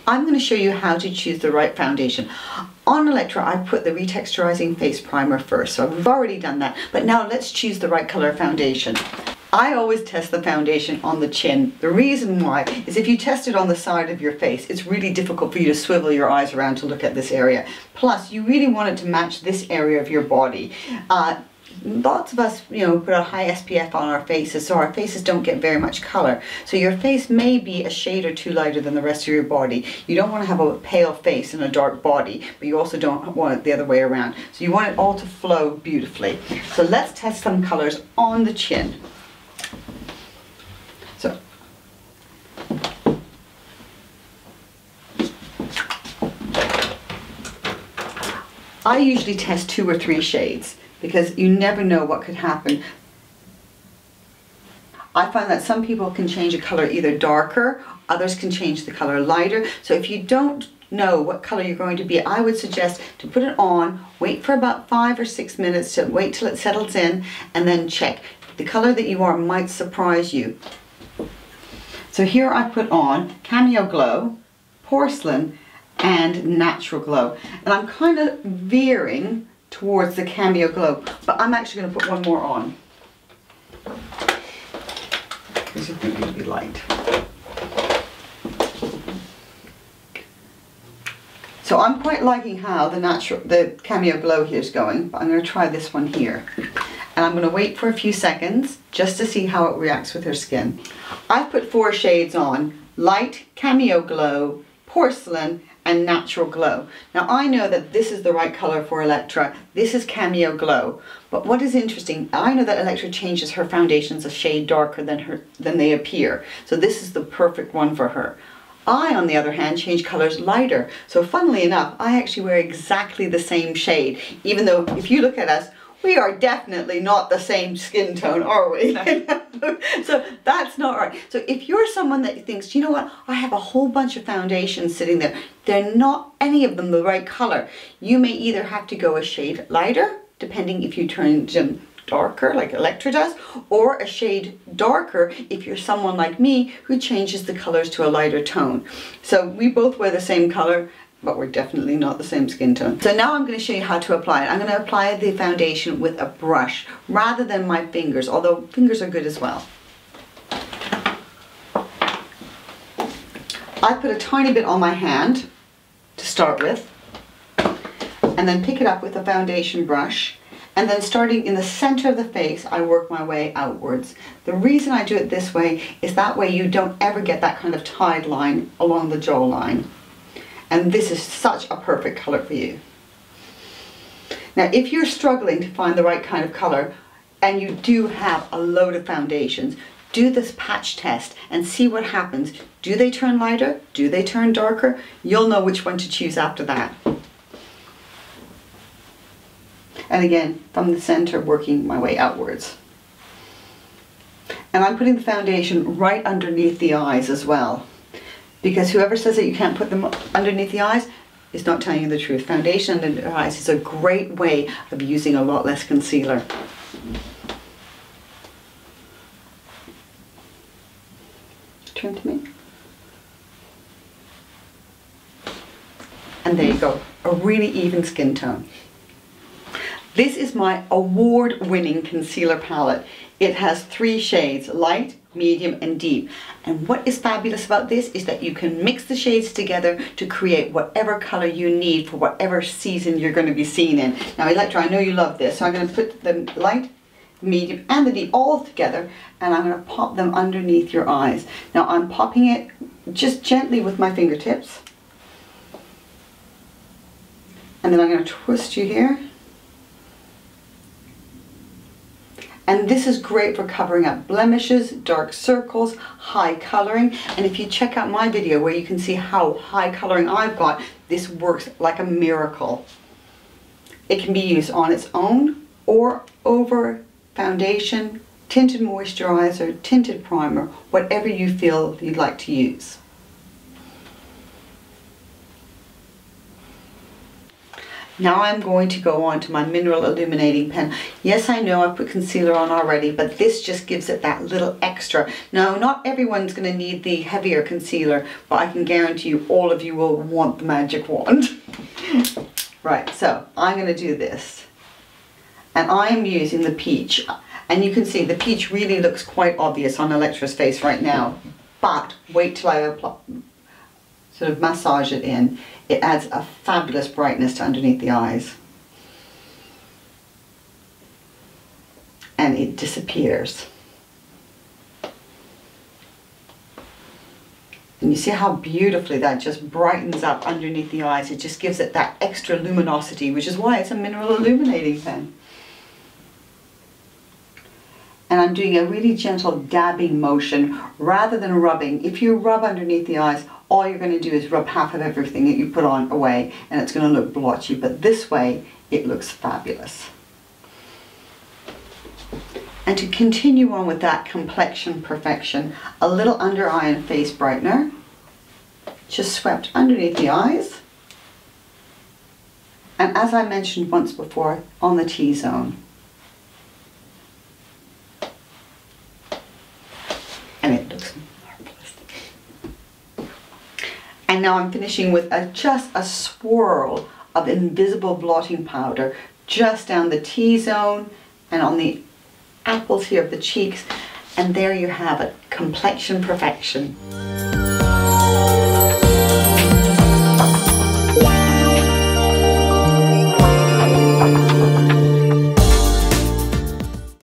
I'm going to show you how to choose the right foundation. On Electra, I put the retexturizing face primer first, so we've already done that. But now let's choose the right color foundation. I always test the foundation on the chin. The reason why is if you test it on the side of your face, it's really difficult for you to swivel your eyes around to look at this area. Plus, you really want it to match this area of your body. Lots of us, put a high SPF on our faces, so our faces don't get very much color. So your face may be a shade or two lighter than the rest of your body. You don't want to have a pale face and a dark body, but you also don't want it the other way around. So you want it all to flow beautifully. So let's test some colors on the chin. So I usually test 2 or 3 shades, because you never know what could happen. I find that some people can change a color either darker, others can change the color lighter. So if you don't know what color you're going to be, I would suggest to put it on, wait for about 5 or 6 minutes, to wait till it settles in, and then check. The color that you are might surprise you. So here I put on Cameo Glow, Porcelain, and Natural Glow. And I'm kind of veering towards the Cameo Glow, but I'm actually going to put one more on because it's going to be light. So I'm quite liking how the Cameo Glow here is going, but I'm going to try this one here. And I'm going to wait for a few seconds just to see how it reacts with her skin. I've put 4 shades on: Light, Cameo Glow, Porcelain, and Natural Glow. Now I know that this is the right color for Electra. This is Cameo Glow. But what is interesting, I know that Electra changes her foundations a shade darker than they appear. So this is the perfect one for her. I, on the other hand, change colors lighter. So funnily enough, I actually wear exactly the same shade, even though if you look at us, we are definitely not the same skin tone, are we? So that's not right. So if you're someone that thinks, you know what, I have a whole bunch of foundations sitting there, they're not any of them the right color, you may either have to go a shade lighter, depending if you turn them darker like Electra does, or a shade darker if you're someone like me who changes the colors to a lighter tone. So we both wear the same color, but we're definitely not the same skin tone. So now I'm going to show you how to apply it. I'm going to apply the foundation with a brush rather than my fingers, although fingers are good as well. I put a tiny bit on my hand to start with, and then pick it up with a foundation brush, and then starting in the center of the face, I work my way outwards. The reason I do it this way is that way you don't ever get that kind of tide line along the jawline. And this is such a perfect color for you. Now, if you're struggling to find the right kind of color, and you do have a load of foundations, do this patch test and see what happens. Do they turn lighter? Do they turn darker? You'll know which one to choose after that. And again, from the center, working my way outwards. And I'm putting the foundation right underneath the eyes as well, because whoever says that you can't put them underneath the eyes is not telling you the truth. Foundation under the eyes is a great way of using a lot less concealer. Turn to me. And there you go, a really even skin tone. This is my award-winning concealer palette. It has 3 shades, light, medium, and deep. And what is fabulous about this is that you can mix the shades together to create whatever color you need for whatever season you're going to be seen in. Now Electra, I know you love this, so I'm going to put the light, medium, and the deep all together, and I'm going to pop them underneath your eyes. Now I'm popping it just gently with my fingertips. And then I'm going to twist you here. And this is great for covering up blemishes, dark circles, high coloring. And if you check out my video where you can see how high coloring I've got, this works like a miracle. It can be used on its own or over foundation, tinted moisturizer, tinted primer, whatever you feel you'd like to use. Now I'm going to go on to my mineral illuminating pen. Yes, I know I put concealer on already, but this just gives it that little extra. Now, not everyone's going to need the heavier concealer, but I can guarantee you all of you will want the magic wand. Right, so I'm going to do this. And I am using the peach. And you can see the peach really looks quite obvious on Electra's face right now. But wait till I apply, sort of massage it in. It adds a fabulous brightness to underneath the eyes. And it disappears. And you see how beautifully that just brightens up underneath the eyes. It just gives it that extra luminosity, which is why it's a mineral illuminating pen. And I'm doing a really gentle dabbing motion rather than rubbing. If you rub underneath the eyes, all you're going to do is rub half of everything that you put on away, and it's going to look blotchy, but this way it looks fabulous. And to continue on with that complexion perfection, a little under eye and face brightener, just swept underneath the eyes, and as I mentioned once before, on the T-zone. And it looks marvelous. And now I'm finishing with just a swirl of invisible blotting powder just down the T-zone and on the apples here of the cheeks. And there you have it, complexion perfection.